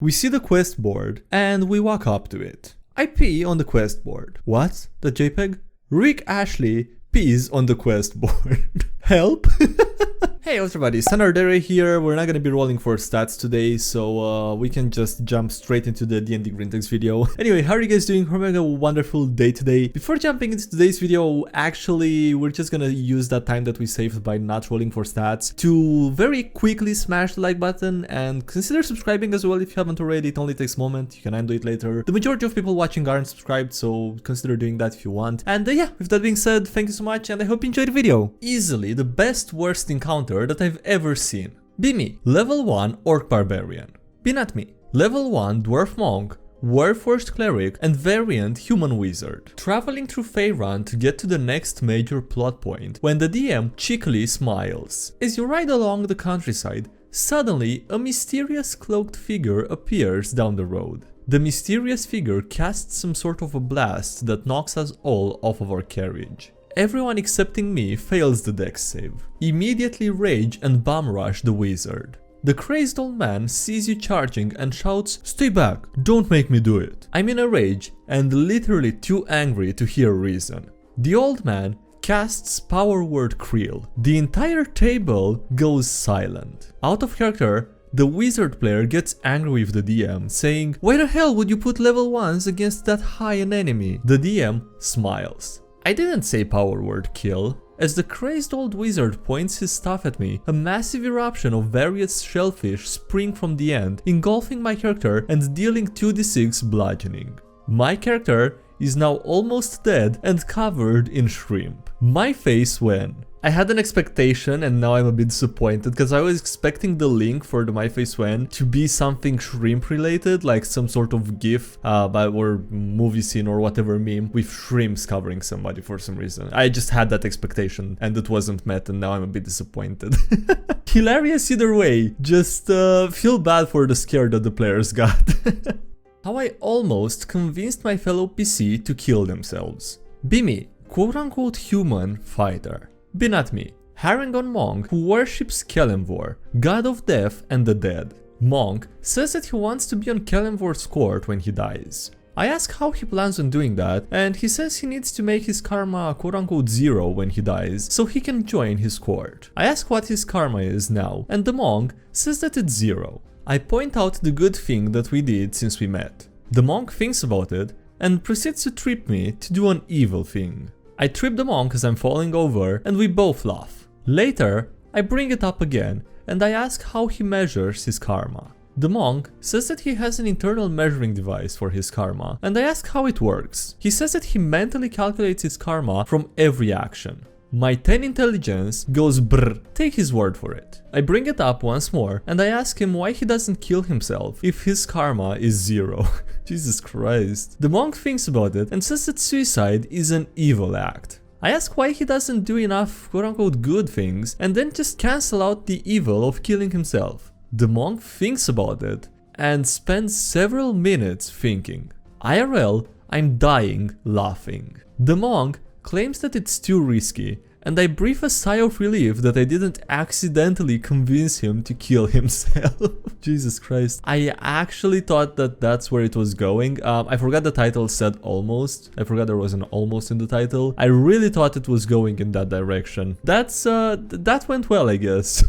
We see the quest board and we walk up to it. I pee on the quest board. What? The JPEG? Rick Ashley pees on the quest board. Help? Hey everybody, SkyDieRay here. We're not gonna be rolling for stats today, so we can just jump straight into the DnDGreentext video. Anyway, how are you guys doing? Hope you're having a wonderful day today. Before jumping into today's video, actually, we're just gonna use that time that we saved by not rolling for stats to very quickly smash the like button and consider subscribing as well if you haven't already. It only takes a moment, you can undo it later. The majority of people watching aren't subscribed, so consider doing that if you want. And yeah, with that being said, thank you so much and I hope you enjoyed the video. Easily the best worst encounter that I've ever seen. Be me, level 1 Orc Barbarian. Be not me, level 1 Dwarf Monk, Warforged Cleric and variant Human Wizard. Traveling through Faerun to get to the next major plot point when the DM cheekily smiles. As you ride along the countryside, suddenly a mysterious cloaked figure appears down the road. The mysterious figure casts some sort of a blast that knocks us all off of our carriage. Everyone excepting me fails the dex save. Immediately rage and bum rush the wizard. The crazed old man sees you charging and shouts, "Stay back, don't make me do it." I'm in a rage and literally too angry to hear reason. The old man casts power word Creel. The entire table goes silent. Out of character, the wizard player gets angry with the DM, saying, "Why the hell would you put level 1s against that high an enemy?" The DM smiles. I didn't say power word kill. As the crazed old wizard points his staff at me, a massive eruption of various shellfish spring from the end, engulfing my character and dealing 2d6 bludgeoning. My character is now almost dead and covered in shrimp. My face when I had an expectation and now I'm a bit disappointed because I was expecting the link for the My Face When to be something shrimp related, like some sort of gif or movie scene or whatever meme with shrimps covering somebody for some reason. I just had that expectation and it wasn't met and now I'm a bit disappointed. Hilarious either way, just feel bad for the scare that the players got. How I almost convinced my fellow PC to kill themselves. Be me, quote-unquote human fighter. Be not me, Harangon monk who worships Kelemvor, god of death and the dead. Monk says that he wants to be on Kelemvor's court when he dies. I ask how he plans on doing that, and he says he needs to make his karma quote-unquote 0 when he dies, so he can join his court. I ask what his karma is now, and the monk says that it's 0. I point out the good thing that we did since we met. The monk thinks about it, and proceeds to trip me to do an evil thing. I trip the monk as I'm falling over and we both laugh. Later, I bring it up again and I ask how he measures his karma. The monk says that he has an internal measuring device for his karma and I ask how it works. He says that he mentally calculates his karma from every action. My 10 intelligence goes brr, take his word for it. I bring it up once more and I ask him why he doesn't kill himself if his karma is 0. Jesus Christ. The monk thinks about it and says that suicide is an evil act. I ask why he doesn't do enough quote-unquote good things and then just cancel out the evil of killing himself. The monk thinks about it and spends several minutes thinking. IRL, I'm dying laughing. The monk claims that it's too risky, and I breathe a sigh of relief that I didn't accidentally convince him to kill himself. Jesus Christ. I actually thought that that's where it was going. I forgot the title said almost. I forgot there was an almost in the title. I really thought it was going in that direction. That went well, I guess.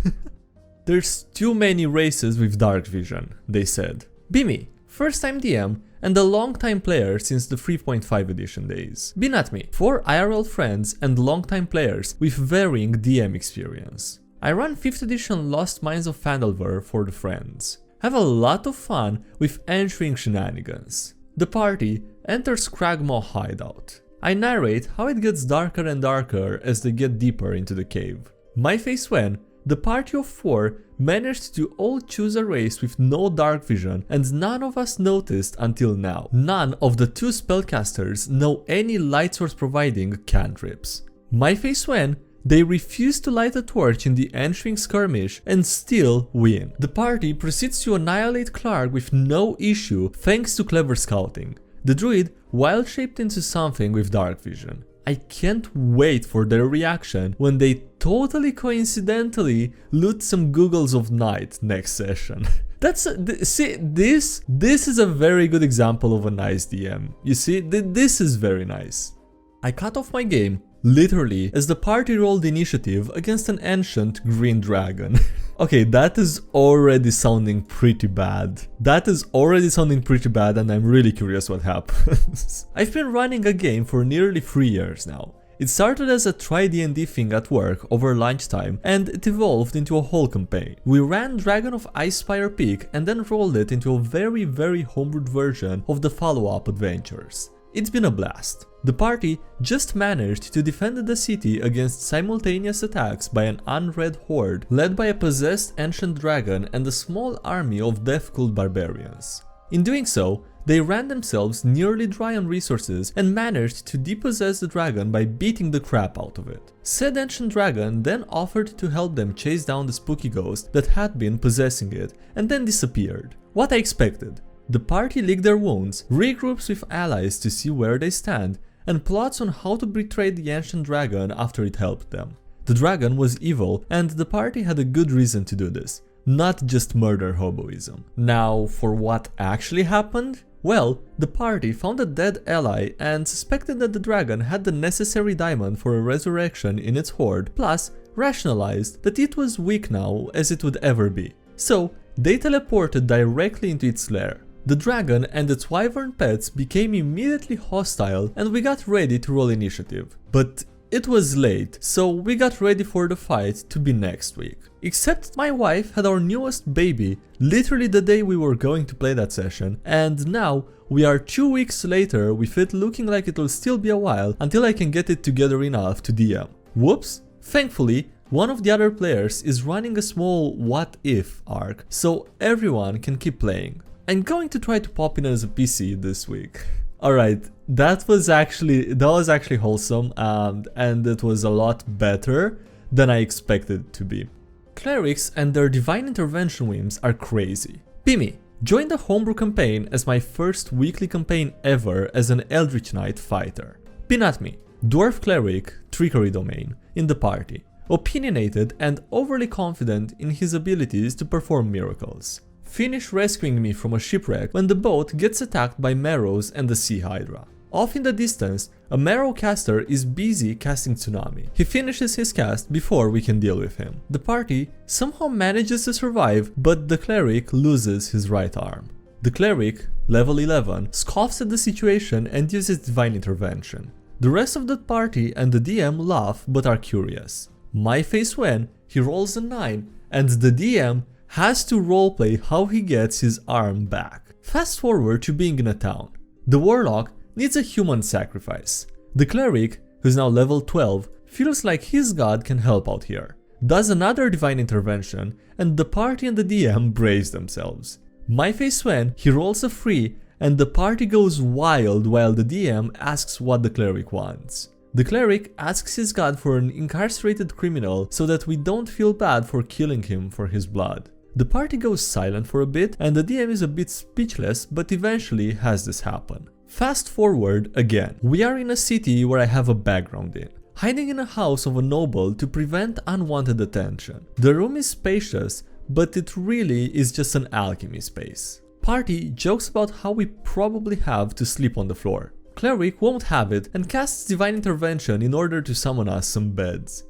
There's too many races with dark vision, they said. Be me, first time DM, and a long-time player since the 3.5 edition days. Be not me, 4 IRL friends and long-time players with varying DM experience. I run 5th edition Lost Mines of Phandelver for the friends. Have a lot of fun with entering shenanigans. The party enters Cragmaw hideout. I narrate how it gets darker and darker as they get deeper into the cave. My face when the party of 4 managed to all choose a race with no dark vision and none of us noticed until now. None of the 2 spellcasters know any light source providing cantrips. My face when they refuse to light a torch in the entering skirmish and still win. The party proceeds to annihilate Clark with no issue thanks to clever scouting. The druid wild shaped into something with dark vision. I can't wait for their reaction when they totally coincidentally loot some Googles of Night next session. See, this is a very good example of a nice DM. You see, this is very nice. I cut off my game, literally, as the party rolled initiative against an ancient green dragon. Okay, that is already sounding pretty bad. And I'm really curious what happens. I've been running a game for nearly 3 years now. It started as a try D&D thing at work over lunchtime, and it evolved into a whole campaign. We ran Dragon of Icespire Peak and then rolled it into a very homebrewed version of the follow-up adventures. It's been a blast. The party just managed to defend the city against simultaneous attacks by an unread horde led by a possessed ancient dragon and a small army of death-cult barbarians. In doing so, they ran themselves nearly dry on resources and managed to depossess the dragon by beating the crap out of it. Said ancient dragon then offered to help them chase down the spooky ghost that had been possessing it and then disappeared. What I expected. The party licked their wounds, regroups with allies to see where they stand, and plots on how to betray the ancient dragon after it helped them. The dragon was evil, and the party had a good reason to do this, not just murder hoboism. Now, for what actually happened? Well, the party found a dead ally and suspected that the dragon had the necessary diamond for a resurrection in its hoard, plus rationalized that it was weak now as it would ever be. So, they teleported directly into its lair. The dragon and its wyvern pets became immediately hostile and we got ready to roll initiative. But it was late, so we got ready for the fight to be next week. Except my wife had our newest baby literally the day we were going to play that session, and now we are 2 weeks later with it looking like it will still be a while until I can get it together enough to DM. Whoops! Thankfully, one of the other players is running a small what if arc, so everyone can keep playing. I'm going to try to pop in as a PC this week. Alright, that was actually wholesome and it was a lot better than I expected it to be. Clerics and their divine intervention whims are crazy. Pimi joined the homebrew campaign as my first weekly campaign ever as an Eldritch Knight fighter. Pinatmi, dwarf cleric, trickery domain, in the party, opinionated and overly confident in his abilities to perform miracles. Finish rescuing me from a shipwreck when the boat gets attacked by Marrows and the Sea Hydra. Off in the distance, a Marrow caster is busy casting Tsunami. He finishes his cast before we can deal with him. The party somehow manages to survive, but the cleric loses his right arm. The cleric, level 11, scoffs at the situation and uses divine intervention. The rest of the party and the DM laugh but are curious. My face when he rolls a 9 and the DM has to roleplay how he gets his arm back. Fast forward to being in a town. The warlock needs a human sacrifice. The cleric, who's now level 12, feels like his god can help out here. Does another divine intervention, and the party and the DM brace themselves. My face when he rolls a 3 and the party goes wild while the DM asks what the cleric wants. The cleric asks his god for an incarcerated criminal so that we don't feel bad for killing him for his blood. The party goes silent for a bit and the DM is a bit speechless, but eventually has this happen. Fast forward again. We are in a city where I have a background in, hiding in a house of a noble to prevent unwanted attention. The room is spacious, but it really is just an alchemy space. Party jokes about how we probably have to sleep on the floor. Cleric won't have it and casts divine intervention in order to summon us some beds.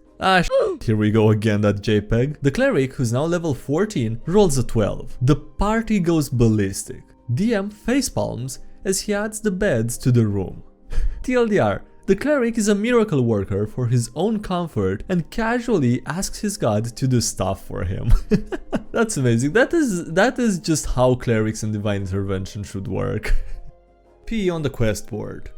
Here we go again, that JPEG. The cleric, who's now level 14, rolls a 12. The party goes ballistic. DM facepalms as he adds the beds to the room. TLDR, the cleric is a miracle worker for his own comfort and casually asks his god to do stuff for him. That's amazing. That is just how clerics and divine intervention should work. P on the quest board.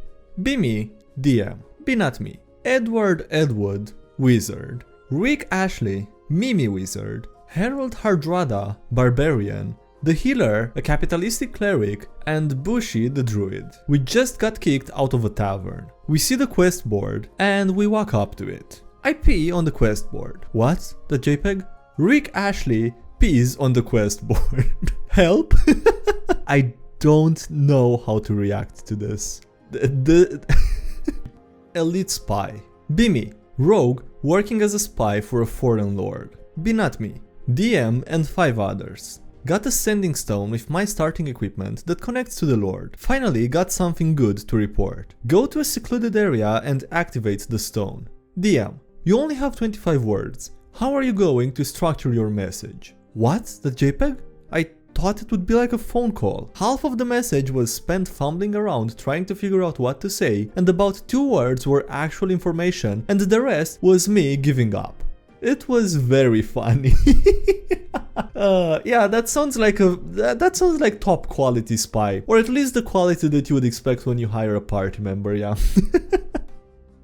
Be me, DM. Be not me. Edward Edwood, Wizard. Rick Ashley, Mimi Wizard. Harold Hardrada, Barbarian. The Healer, a capitalistic cleric, and Bushi the Druid. We just got kicked out of a tavern. We see the quest board and we walk up to it. I pee on the quest board. What? The JPEG? Rick Ashley pees on the quest board. Help? I don't know how to react to this. Elite Spy. Be me, rogue working as a spy for a foreign lord. Be not me, DM and 5 others. Got a sending stone with my starting equipment that connects to the Lord. Finally got something good to report. Go to a secluded area and activate the stone. DM, you only have 25 words. How are you going to structure your message? What? The JPEG? I thought it would be like a phone call. Half of the message was spent fumbling around trying to figure out what to say, and about 2 words were actual information, and the rest was me giving up. It was very funny. Yeah, that sounds like top quality spy, or at least the quality that you would expect when you hire a party member, yeah.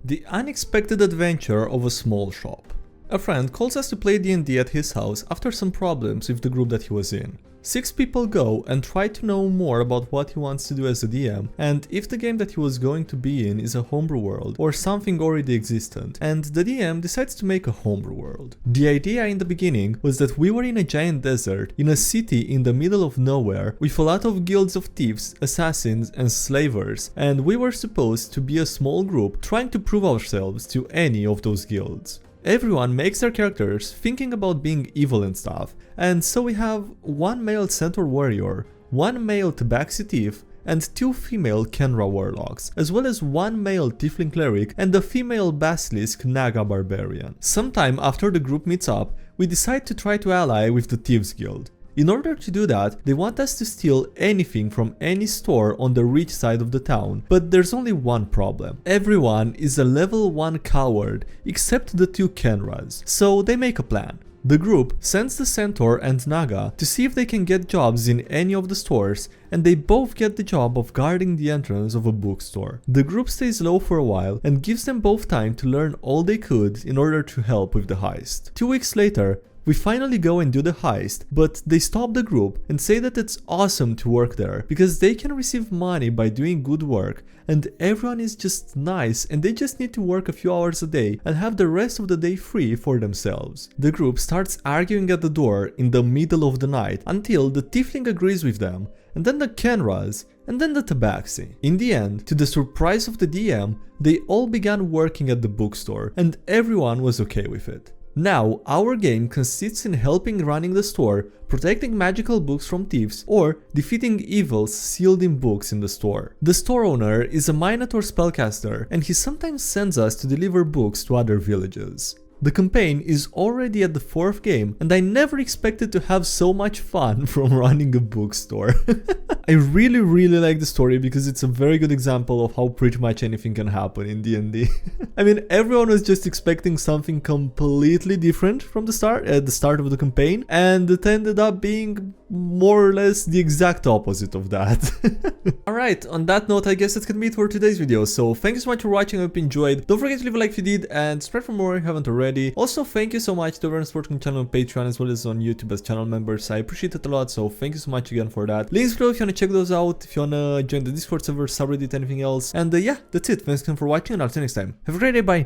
The unexpected adventure of a small shop. A friend calls us to play D&D at his house after some problems with the group that he was in. 6 people go and try to know more about what he wants to do as a DM, and if the game that he was going to be in is a homebrew world or something already existent, and the DM decides to make a homebrew world. The idea in the beginning was that we were in a giant desert, in a city in the middle of nowhere, with a lot of guilds of thieves, assassins and slavers, and we were supposed to be a small group trying to prove ourselves to any of those guilds. Everyone makes their characters thinking about being evil and stuff, and so we have 1 male centaur warrior, 1 male tabaxi thief, and 2 female Kenra warlocks, as well as 1 male tiefling cleric and a female basilisk Naga barbarian. Sometime after the group meets up, we decide to try to ally with the Thieves Guild. In order to do that, they want us to steal anything from any store on the rich side of the town, but there's only one problem. Everyone is a level 1 coward, except the 2 Kenras, so they make a plan. The group sends the Centaur and Naga to see if they can get jobs in any of the stores, and they both get the job of guarding the entrance of a bookstore. The group stays low for a while and gives them both time to learn all they could in order to help with the heist. 2 weeks later, we finally go and do the heist, but they stop the group and say that it's awesome to work there because they can receive money by doing good work, and everyone is just nice and they just need to work a few hours a day and have the rest of the day free for themselves. The group starts arguing at the door in the middle of the night until the tiefling agrees with them, and then the Kenras, and then the tabaxi. In the end, to the surprise of the DM, they all began working at the bookstore and everyone was okay with it. Now, our game consists in helping running the store, protecting magical books from thieves, or defeating evils sealed in books in the store. The store owner is a Minotaur spellcaster, and he sometimes sends us to deliver books to other villages. The campaign is already at the 4th game, and I never expected to have so much fun from running a bookstore. I really like the story because it's a very good example of how pretty much anything can happen in D&D. I mean, everyone was just expecting something completely different from the start, at the start of the campaign, and it ended up being more or less the exact opposite of that. Alright, on that note, I guess that's gonna be it for today's video, so thank you so much for watching, I hope you enjoyed. Don't forget to leave a like if you did, and subscribe for more if you haven't already. Also, thank you so much to everyone supporting the channel on Patreon as well as on YouTube as channel members, I appreciate it a lot, so thank you so much again for that. Links below if you wanna check those out, if you wanna join the Discord server, subreddit, anything else, and yeah, that's it, thanks again for watching, and I'll see you next time. Have a great day, bye!